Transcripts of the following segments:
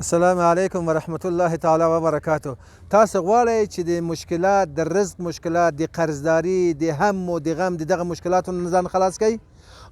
السلام علیکم ورحمت الله تعالی وبرکاتو. تاسو غواړئ چې د مشکلات د رزق مشکلات د قرضداري د هم او د غم دغه مشکلاتو نه ځان خلاص کړئ،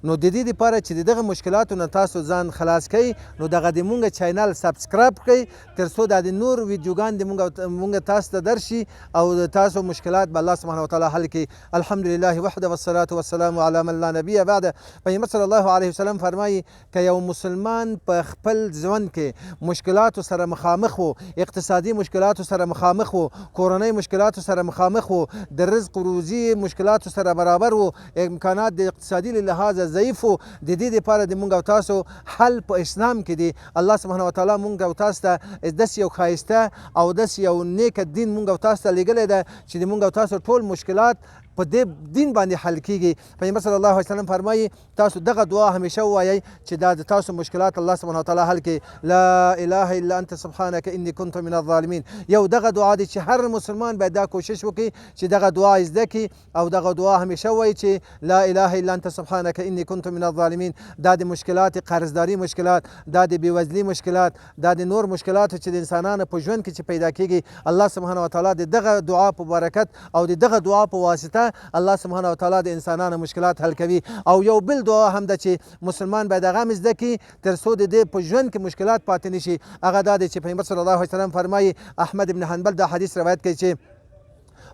نو د دې لپاره چې دغه مشکلاتو نه تاسو ځان خلاص کړئ نو دغه د مونږ چینل سبسکرایب کړئ ترڅو د نور ویډیوګان د مونږ تاسو ته درشي او د تاسو مشکلات به الله سبحانه وتعالی حل کړي. الحمدلله وحده والصلاة والسلام علی من لا نبی بعد. پیغمبر صلی الله علیه وسلم فرمایي که یو مسلمان په خپل ژوند کې مشکلاتو سره مخامخ وو، اقتصادي مشکلاتو سره مخامخ وو، کورنۍ مشکلاتو سره مخامخ وو، د رزق روزي مشکلاتو سره برابر وو، امکانات د اقتصادي له لحاظه ضعیف وو، د دې لپاره د مونږ او تاسو حل په اسلام کې دی. الله سبحانه وتعالی مونږ او تاسو ته داسې یو ښایسته او داسې یو نیک دین مونږ او تاسو ته لیږلی دی چې د مونږ او تاسو ټول مشکلات په دې دین باندې حل کیږي. پیغمبر صلی الله علیه وسلم فرمایي تاسو دغه دعا همیشه ووایئ چې دا د تاسو مشکلات الله سبحانه وتعالی حل کړي. لا اله الا انت سبحانك اني كنت من الظالمین. یو دغه دعا دی چې هر مسلمان باید دا کوشش وکړي چې دغه دعا زده کړي او دغه دعا همیشه وایي چې لا اله الا انت سبحانك اني كنت من الظالمین. دا د مشکلات قرضداري مشکلات، دا د بېوزلي مشکلات، دا د نور مشکلاتو چې د انسانانو په ژوند کې چې پیدا کیږي الله سبحانه وتعالی د دغه دعا په برکت او د دغه دعا په واسطه الله سبحانه وتعالی د انسانانو مشکلات حل کوي. او یو بل دعا هم ده چې مسلمان باید هغه هم زده کړي ترڅو د دې په ژوند کې مشکلات پاتې نشي. هغه دا دی چې پیغمبر صلی الله علیه وسلم فرمایي، احمد بن حنبل دا حدیث روایت کوي چې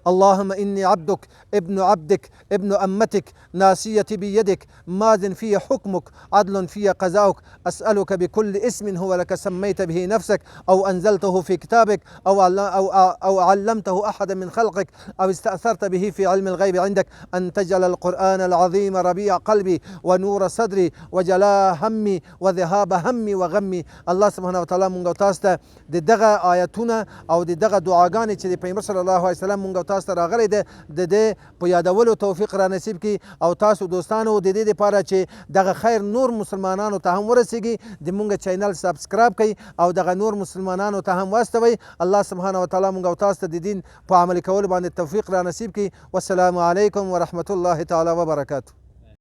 اللهم إني عبدك ابن عبدك ابن أمتك ناصيتي بيدك ماض في حكمك عدل في قضاؤك أسألك بكل اسم هو لك سميت به نفسك أو أنزلته في كتابك أو علمته أحدا من خلقك أو استأثرت به في علم الغيب عندك أن تجعل القرآن العظيم ربيع قلبي ونور صدري وجلاء همي وذهاب همي وغمي. الله سبحانه وتعالى مونږ تاسو ته د دغه آیتونه او د دغه دعاګانې چې د پیغمبر صلی الله علیه وسلم مونږ تاسو ته راغلی دی د دې په یادولو توفیق را نصیب کړي او تاسو دوستانو د دې لپاره چې دغه خیر نور مسلمانانو ته هم ورسیږي د مونږ چینل سبسکرایب کړئ او دغه نور مسلمانانو ته هم واستوئ. الله سبحانه وتعالی مونږ او تاسو ته د دین په عملي کولو باندې توفیق را نصیب کړي. والسلام علیکم ورحمة الله تعالی وبرکاته.